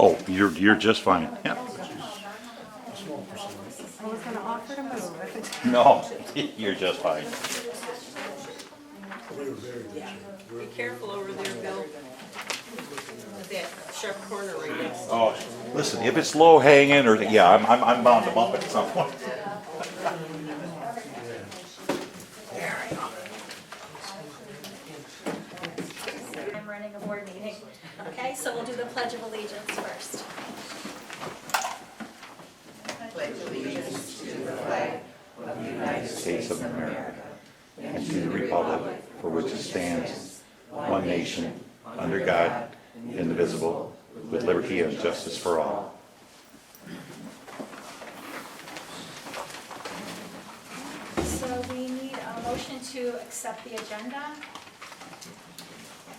Oh, you're just fine. Yeah. I was gonna offer to move. No, you're just fine. Be careful over there, Bill. At that sharp corner right next. Oh, listen, if it's low hanging or, yeah, I'm bound to bump it at some point. I'm running a board meeting. Okay, so we'll do the Pledge of Allegiance first. States of America and to the republic for which it stands, one nation, under God, indivisible, with liberty and justice for all. So we need a motion to accept the agenda.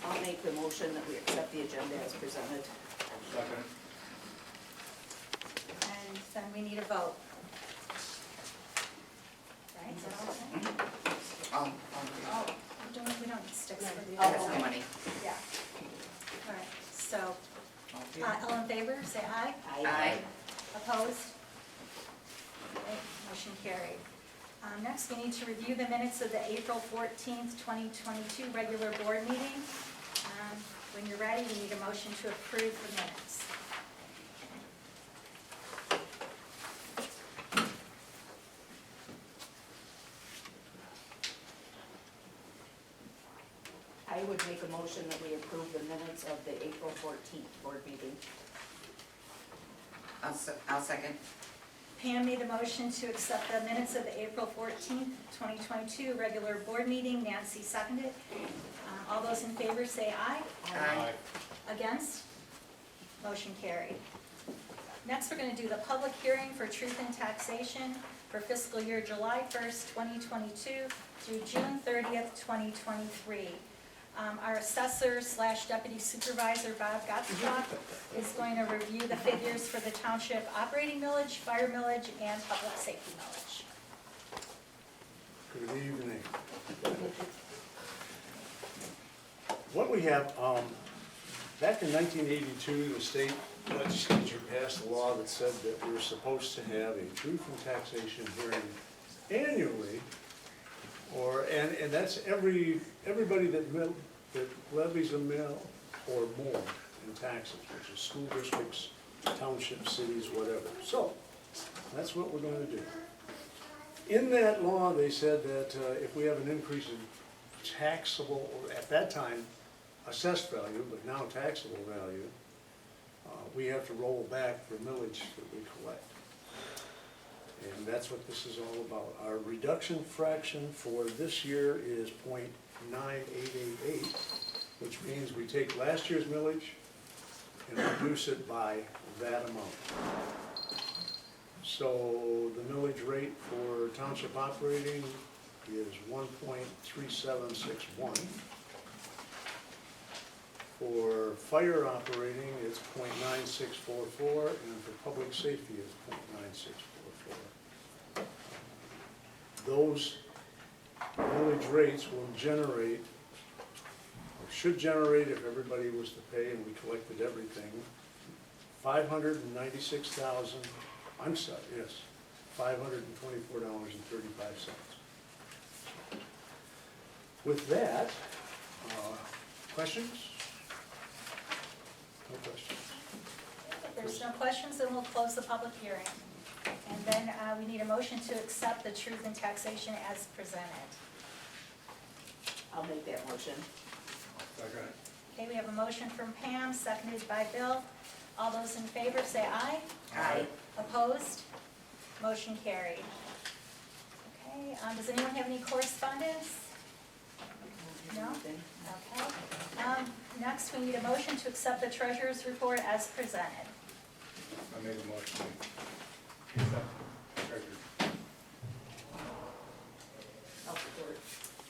I'll make the motion that we accept the agenda as presented. And then we need a vote. Right? Is that all right? Oh, we don't need sticks for the agenda. Money. Yeah. All right, so, all in favor, say aye. Aye. Opposed? Okay, motion carried. Next, we need to review the minutes of the April 14th, 2022 regular board meeting. When you're ready, we need a motion to approve the minutes. I would make a motion that we approve the minutes of the April 14th board meeting. I'll second. Pam made a motion to accept the minutes of the April 14th, 2022 regular board meeting. Nancy seconded. All those in favor say aye. Aye. Against? Motion carried. Next, we're going to do the public hearing for truth in taxation for fiscal year July 1st, 2022 through June 30th, 2023. Our assessor/deputy supervisor, Bob Gottschalk, is going to review the figures for the township operating millage, fire millage, and public safety millage. Good evening. What we have, back in 1982, the state legislature passed a law that said that we were supposed to have a truth in taxation hearing annually, and that's everybody that levies a mill or more in taxes, which is school districts, townships, cities, whatever. So, that's what we're going to do. In that law, they said that if we have an increase in taxable, or at that time, assessed value, but now taxable value, we have to roll back the millage that we collect. And that's what this is all about. Our reduction fraction for this year is .9888, which means we take last year's millage and reduce it by that amount. So the millage rate for township operating is 1.3761. For fire operating, it's .9644, and for public safety, it's .9644. Those millage rates will generate, or should generate if everybody was to pay and we collected everything, $596,000, I'm sorry, yes, $524.35. With that, questions? No questions. If there's no questions, then we'll close the public hearing. And then we need a motion to accept the truth in taxation as presented. I'll make that motion. Okay, we have a motion from Pam, seconded by Bill. All those in favor say aye. Aye. Opposed? Motion carried. Okay, does anyone have any correspondence? No? Okay. Next, we need a motion to accept the treasurer's report as presented. I made the motion. I'll support.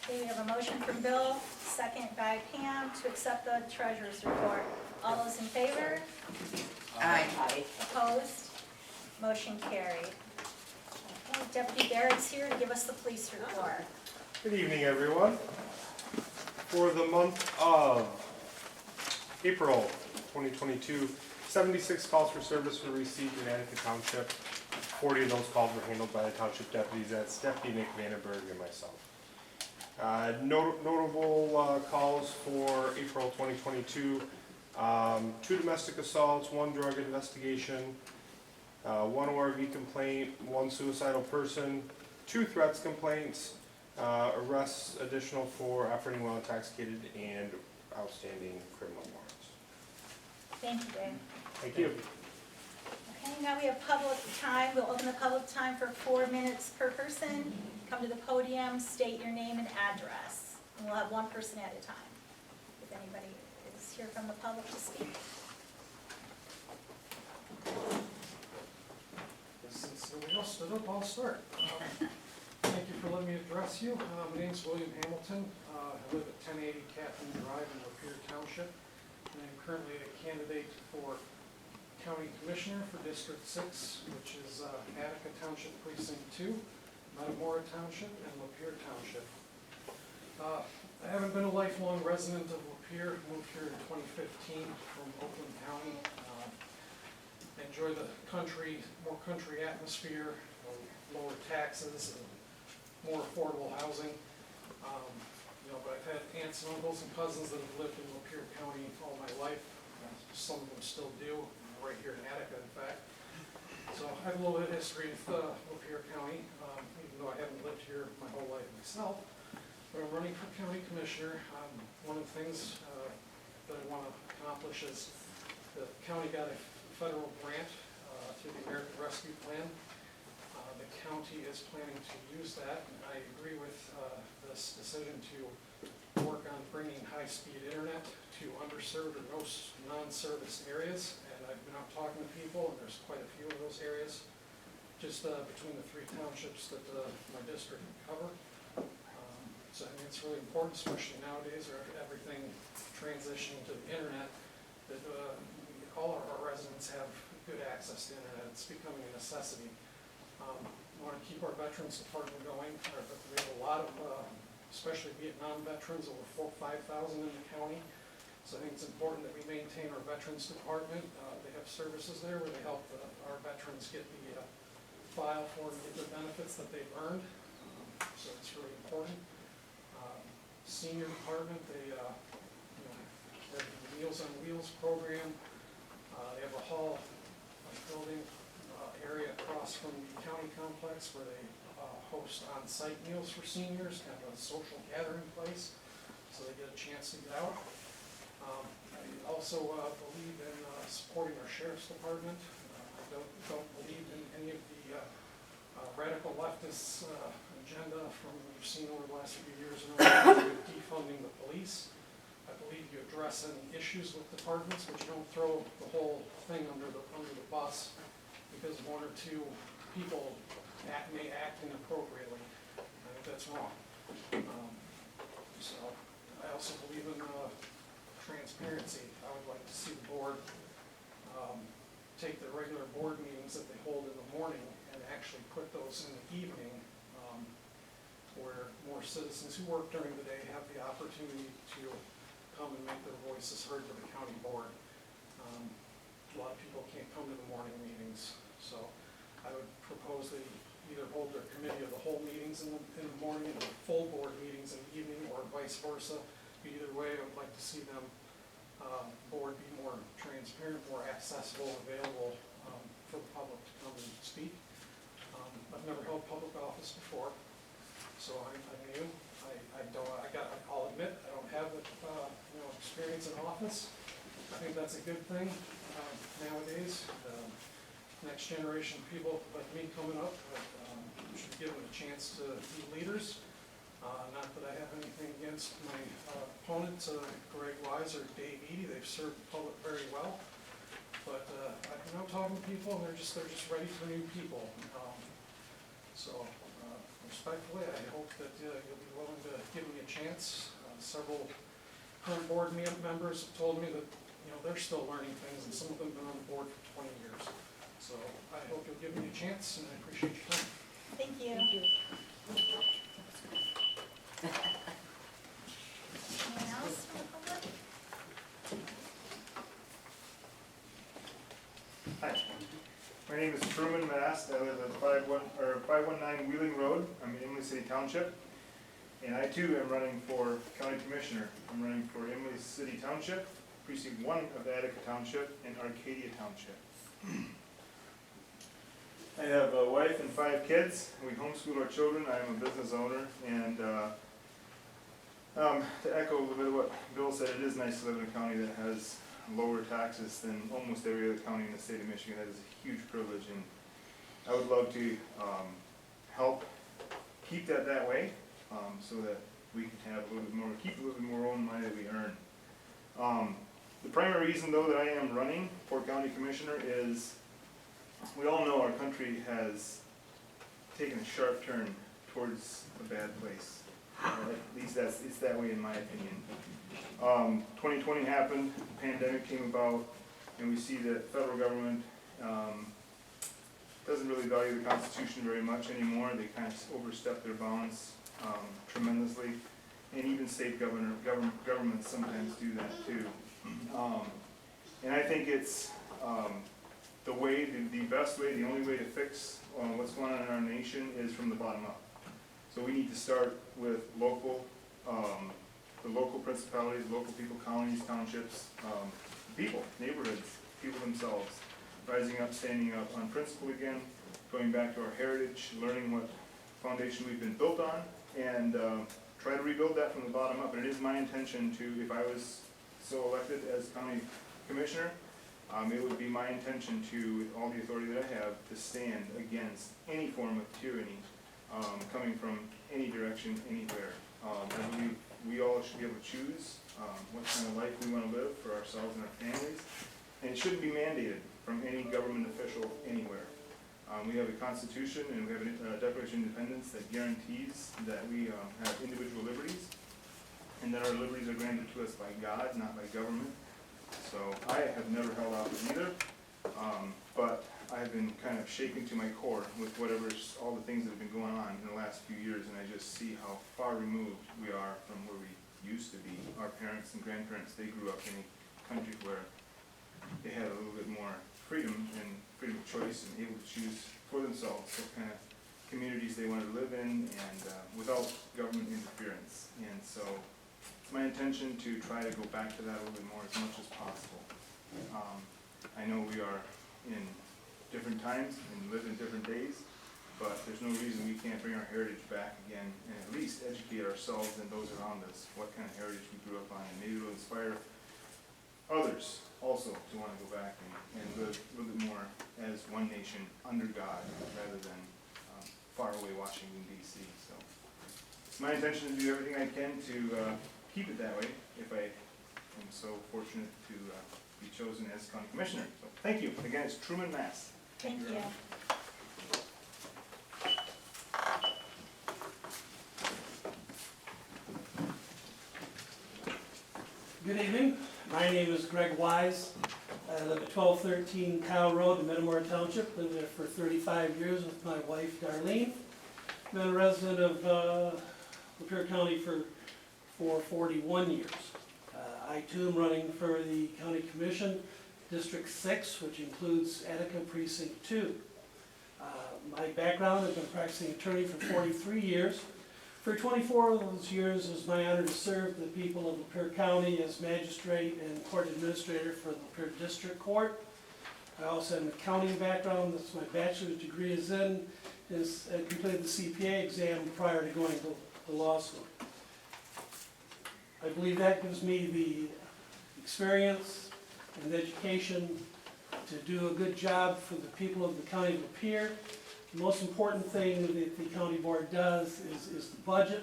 Okay, we have a motion from Bill, second by Pam, to accept the treasurer's report. All those in favor? Aye. Aye. Opposed? Motion carried. Okay, Deputy Barrett's here to give us the police report. Good evening, everyone. For the month of April 2022, 76 calls for service were received in Attica Township. 40 of those calls were handled by the township deputies. That's Deputy Nick Vandenberg and myself. Notable calls for April 2022. 2 domestic assaults, 1 drug investigation, 1 ORV complaint, 1 suicidal person, 2 threats complaints, arrests additional for operating while intoxicated, and outstanding criminal warrants. Thank you, Dave. Thank you. Okay, now we have public time. We'll open the public time for 4 minutes per person. Come to the podium, state your name and address. And we'll have 1 person at a time. If anybody is here from the public to speak. Since nobody else stood up, I'll start. Thank you for letting me address you. My name's William Hamilton. I live at 1080 Catherine Drive in Lapeer Township. And I'm currently a candidate for County Commissioner for District 6, which is Attica Township Precinct 2, Metamora Township, and Lapeer Township. I haven't been a lifelong resident of Lapeer. Moved here in 2015 from Oakland County. I enjoy the more country atmosphere, lower taxes, and more affordable housing. But I've had aunts and uncles and cousins that have lived in Lapeer County all my life. Some of them still do, right here in Attica, in fact. So I have a little bit of history with Lapeer County, even though I haven't lived here my whole life myself. But I'm running for County Commissioner. One of the things that I want to accomplish is the county got a federal grant through the American Rescue Plan. The county is planning to use that, and I agree with this decision to work on bringing high-speed internet to underserved or non-serviced areas. And I've been out talking to people, and there's quite a few of those areas, just between the 3 townships that my district cover. So I think it's really important, especially nowadays, where everything transitioning to the internet, that all of our residents have good access to internet. It's becoming a necessity. We want to keep our Veterans Department going. We have a lot of, especially Vietnam veterans, over 5,000 in the county. So I think it's important that we maintain our Veterans Department. They have services there where they help our veterans get the file for and get the benefits that they've earned. So it's really important. Senior Department, they have the Meals on Wheels program. They have a hall building area across from the county complex where they host on-site meals for seniors, kind of a social gathering place, so they get a chance to get out. I also believe in supporting our Sheriff's Department. I don't believe in any of the radical leftist agenda from we've seen over the last few years in relation to defunding the police. I believe you address any issues with departments, but you don't throw the whole thing under the bus because 1 or 2 people may act inappropriately. I think that's wrong. So I also believe in transparency. I would like to see the board take the regular board meetings that they hold in the morning and actually put those in the evening, where more citizens who work during the day have the opportunity to come and make their voices heard to the county board. A lot of people can't come to the morning meetings, so I would propose they either hold their committee of the whole meetings in the morning and the full board meetings in the evening, or vice versa. Either way, I would like to see them, board be more transparent, more accessible, available for the public to come and speak. I've never held public office before, so I'm new. I'll admit, I don't have the experience in office. I think that's a good thing nowadays. Next generation of people like me coming up should be given a chance to be leaders. Not that I have anything against my opponents, Greg Wise or Dave Eady. They've served the public very well. But I've been out talking to people, and they're just ready for new people. So respectfully, I hope that you'll be willing to give me a chance. Several current board members have told me that they're still learning things, and some of them have been on the board for 20 years. So I hope you'll give me a chance, and I appreciate your time. Thank you. Thank you. Anyone else from the public? My name is Truman Mast. I live at 519 Wheeling Road. I'm in Imlay City Township. And I too am running for County Commissioner. I'm running for Imlay City Township, Precinct 1 of Attica Township, and Arcadia Township. I have a wife and 5 kids. We homeschool our children. I am a business owner. And to echo a little bit of what Bill said, it is nice to live in a county that has lower taxes than almost every other county in the state of Michigan. That is a huge privilege, and I would love to help keep that way, so that we can have a little bit more, keep a little bit more own money that we earn. The primary reason, though, that I am running for county commissioner is we all know our country has taken a sharp turn towards a bad place. At least it's that way in my opinion. 2020 happened, the pandemic came about, and we see that federal government doesn't really value the Constitution very much anymore. They kind of overstep their bounds tremendously, and even state governments sometimes do that too. And I think it's the best way, the only way to fix what's going on in our nation is from the bottom up. So we need to start with the local principalities, local people, counties, townships, people, neighborhoods, people themselves, rising up, standing up on principle again, going back to our heritage, learning what foundation we've been built on, and try to rebuild that from the bottom up. And it is my intention to, if I was so elected as county commissioner, it would be my intention to, with all the authority that I have, to stand against any form of tyranny coming from any direction, anywhere. I believe we all should be able to choose what kind of life we want to live for ourselves and our families, and it shouldn't be mandated from any government official anywhere. We have a Constitution and we have a Declaration of Independence that guarantees that we have individual liberties, and that our liberties are granted to us by God, not by government. So I have never held office either, but I have been kind of shaken to my core with all the things that have been going on in the last few years, and I just see how far removed we are from where we used to be. Our parents and grandparents, they grew up in a country where they had a little bit more freedom and freedom of choice and able to choose for themselves what kind of communities they wanted to live in, and without government interference. And so it's my intention to try to go back to that a little bit more as much as possible. I know we are in different times and live in different days, but there's no reason we can't bring our heritage back again and at least educate ourselves and those around us what kind of heritage we grew up on, and maybe it'll inspire others also to want to go back and live a little bit more as one nation under God rather than far away Washington, D.C. So it's my intention to do everything I can to keep it that way if I am so fortunate to be chosen as county commissioner. So thank you. Again, it's Truman Mast. Thank you. very much. Good evening. My name is Greg Wise. I live at 1213 Cow Road in Metamora Township. Lived there for 35 years with my wife Darlene. Been a resident of Lapeer County for 41 years. I too am running for the County Commission, District 6, which includes Attica Precinct 2. My background, I've been a practicing attorney for 43 years. For 24 of those years, it was my honor to serve the people of Lapeer County as magistrate and court administrator for the Lapeer District Court. I also have an accounting background. That's my bachelor's degree is in. I completed the CPA exam prior to going to the law school. I believe that gives me the experience and education to do a good job for the people of the county of Lapeer. The most important thing that the county board does is the budget,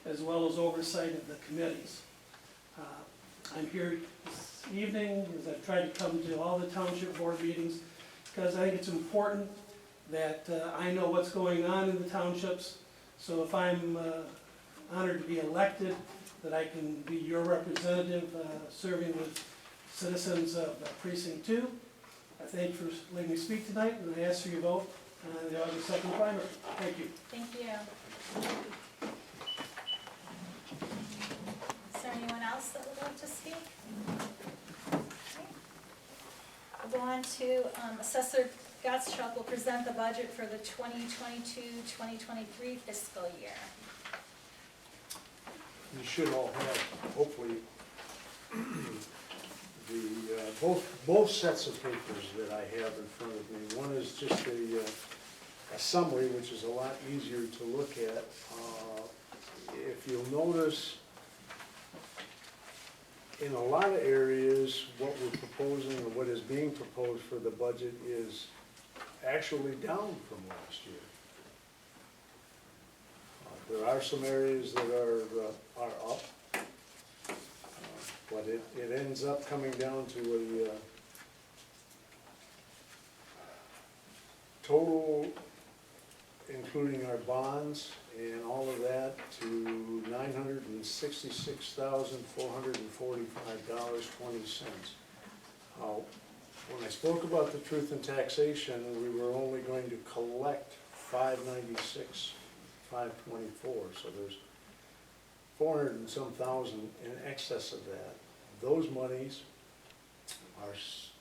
as well as oversight of the committees. I'm here this evening as I've tried to come to all the township board meetings, because I think it's important that I know what's going on in the townships. So if I'm honored to be elected, that I can be your representative serving with citizens of Precinct 2. I thank you for letting me speak tonight, and I ask for your vote on the August 2nd primary. Thank you. Thank you. Is there anyone else that would like to speak? Okay. We'll go on to Assessor Gottschalk will present the budget for the 2022-2023 fiscal year. You should all have, hopefully, both sets of papers that I have in front of me. One is just a summary, which is a lot easier to look at. If you'll notice, in a lot of areas, what we're proposing, or what is being proposed for the budget is actually down from last year. There are some areas that are up, but it ends up coming down to a total, including our bonds and all of that, to $966,445.20. When I spoke about the truth in taxation, we were only going to collect $596,524, so there's 400 and some thousand in excess of that. Those monies are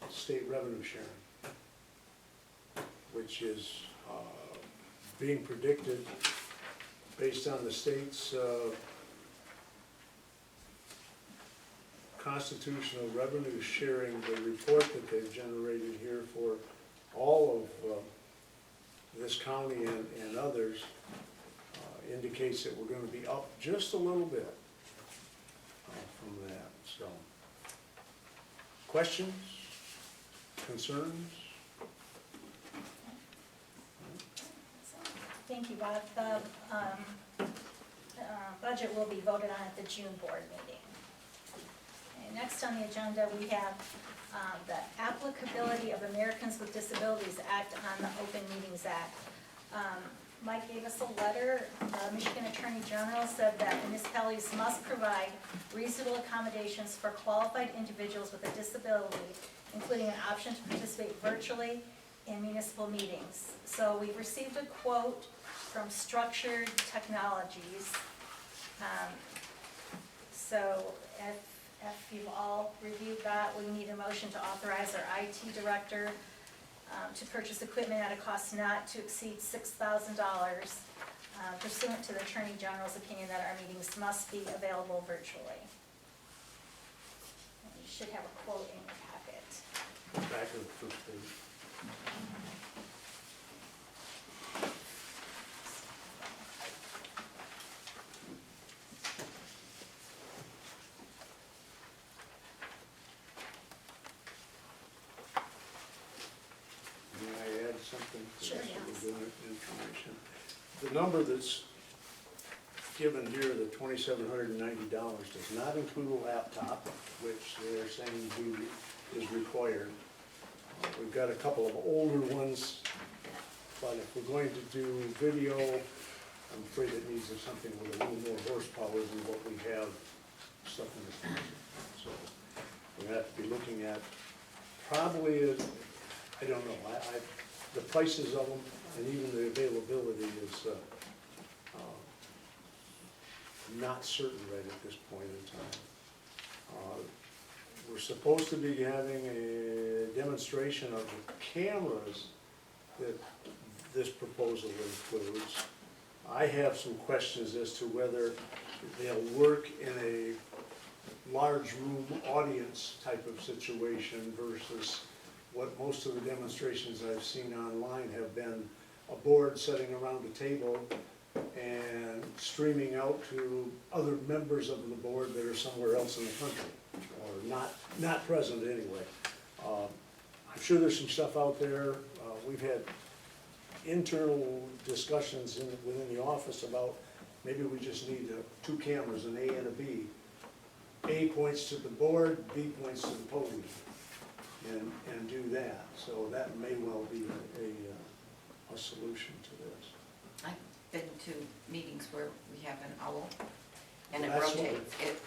state revenue sharing, which is being predicted based on the state's constitutional revenue sharing. The report that they've generated here for all of this county and others indicates that we're going to be up just a little bit from that. So, questions, concerns? Thank you, Bob. The budget will be voted on at the June board meeting. Okay, next on the agenda, we have the applicability of Americans with Disabilities Act on the Open Meetings Act. Mike gave us a letter. Michigan Attorney General said that municipalities must provide reasonable accommodations for qualified individuals with a disability, including an option to participate virtually in municipal meetings. So we've received a quote from Structured Technologies. So if you've all reviewed that, we need a motion to authorize our IT director to purchase equipment at a cost not to exceed $6,000 pursuant to the Attorney General's opinion that our meetings must be available virtually. And you should have a quote in your packet. Back of the first page. May I add something to Sure, this? yes. We're doing information. The number that's given here, the $2,790, does not include a laptop, which they're saying is required. We've got a couple of older ones, but if we're going to do video, I'm afraid it needs something with a little more horsepower than what we have stuff in this budget. So we have to be looking at probably, I don't know, the prices of them and even the availability is not certain right at this point in time. We're supposed to be having a demonstration of the cameras that this proposal includes. I have some questions as to whether they'll work in a large room audience type of situation versus what most of the demonstrations I've seen online have been a board sitting around a table and streaming out to other members of the board that are somewhere else in the country, or not present anyway. I'm sure there's some stuff out there. We've had internal discussions within the office about maybe we just need two cameras, an A and a B. A points to the board, B points to the podium, and do that. So that may well be a solution to this. I've been to meetings where we have an owl, and it That's what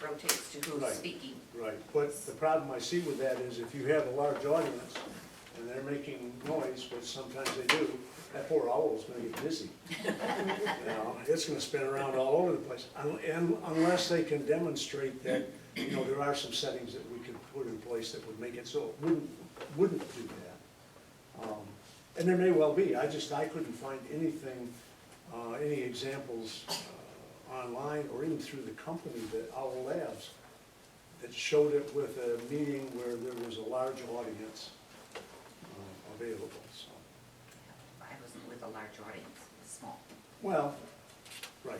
rotates to who's Right. speaking. Right, but the problem I see with that is if you have a large audience and they're making noise, which sometimes they do, that poor owl's gonna get dizzy. You know, it's gonna spin around all over the place. And unless they can demonstrate that, you know, there are some settings that we could put in place that would make it so it wouldn't do that. And there may well be, I couldn't find anything, any examples online or even through the company, that Owl Labs, that showed it with a meeting where there was a large audience available, so. I was with a large audience, small. Well, right.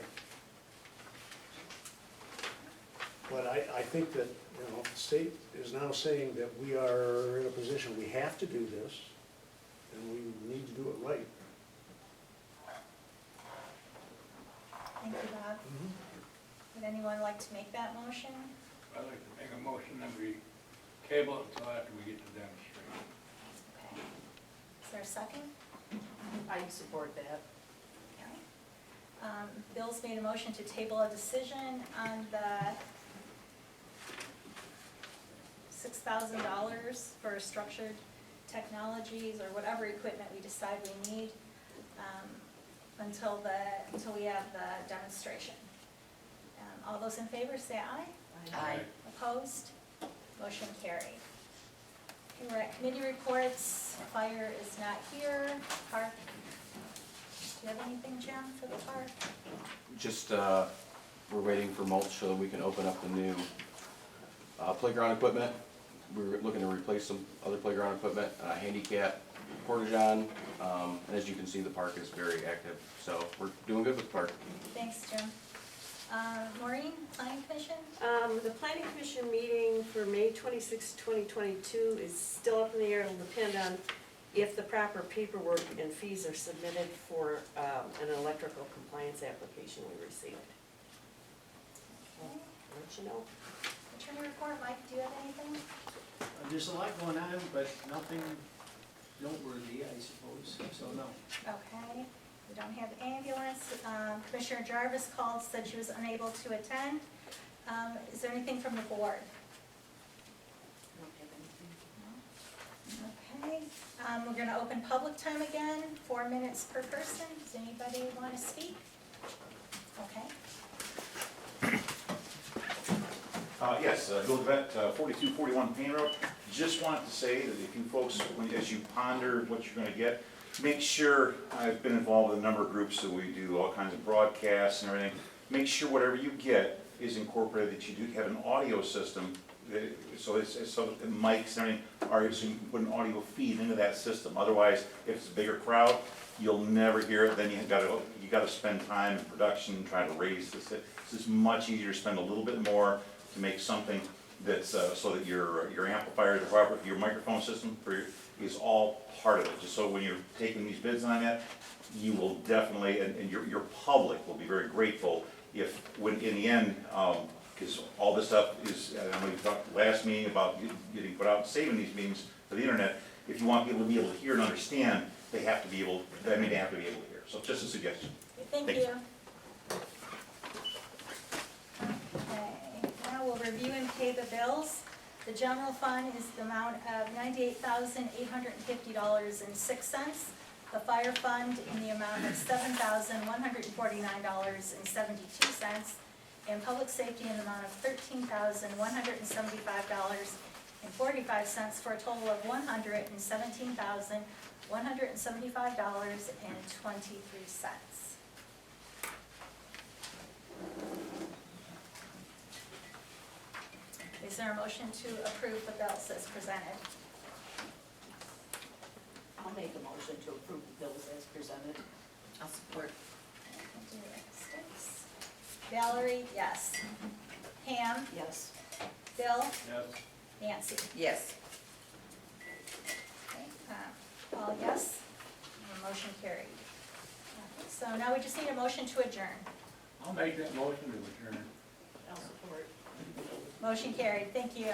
But I think that, you know, the state is now saying that we are in a position, we have to do this, and we need to do it right. Thank you, Bob. Would anyone like to make that motion? I'd like to make a motion that we table it until after we get the demonstration. Okay. Is there a second? I support that. Okay. Bill's made a motion to table a decision on the $6,000 for structured technologies or whatever equipment we decide we need, until we have the demonstration. All those in favor say aye. Aye. Opposed? Motion carried. Okay, we're at committee reports. Fire is not here. Park. Do you have anything, Jim, for the park? Just, we're waiting for mulch so that we can open up the new playground equipment. We're looking to replace some other playground equipment, handicap, porta-john, and as you can see, the park is very active, so we're doing good with the park. Thanks, Jim. Maureen, Planning Commission? The Planning Commission meeting for May 26, 2022 is still up in the air. It'll depend on if the proper paperwork and fees are submitted for an electrical compliance application we received. Okay. I'll let you know. Attorney report, Mike, do you have anything? There's a lot going on, but nothing noteworthy, I suppose, so no. Okay, we don't have ambulance. Commissioner Jarvis called, said she was unable to attend. Is there anything from the board? Okay, we're gonna open public time again, 4 minutes per person. Does anybody want to speak? Okay. Yes, Bill Vet, 4241 Payne Road. Just wanted to say that if you folks, as you ponder what you're going to get, make sure, I've been involved in a number of groups, so we do all kinds of broadcasts and everything. Make sure whatever you get is incorporated, that you do have an audio system, so the mics and everything are, so you can put an audio feed into that system. Otherwise, if it's a bigger crowd, you'll never hear it. Then you got to spend time in production trying to raise this. It's much easier to spend a little bit more to make something that's so that your amplifier, your microphone system is all part of it. Just so when you're taking these bids on that, you will definitely, and your public will be very grateful if, when in the end, because all this stuff is, I know you talked last meeting about getting put out and saving these meetings for the internet. If you want people to be able to hear and understand, they have to be able to be able to hear. So just a suggestion. Thank you. We'll review and pay the bills. The general fund is the amount of $98,850.06. The fire fund in the amount of $7,149.72. And public safety in the amount of $13,175.45 for a total of $117,175.23. Is there a motion to approve the bills as presented? I'll make a motion to approve the bills as presented. I'll support. Valerie, yes. Pam? Yes. Bill? Yes. Nancy? Yes. Okay, all yes, and the motion carried. Okay, so now we just need a motion to adjourn. I'll make that motion to adjourn. I'll support. Motion carried, thank you.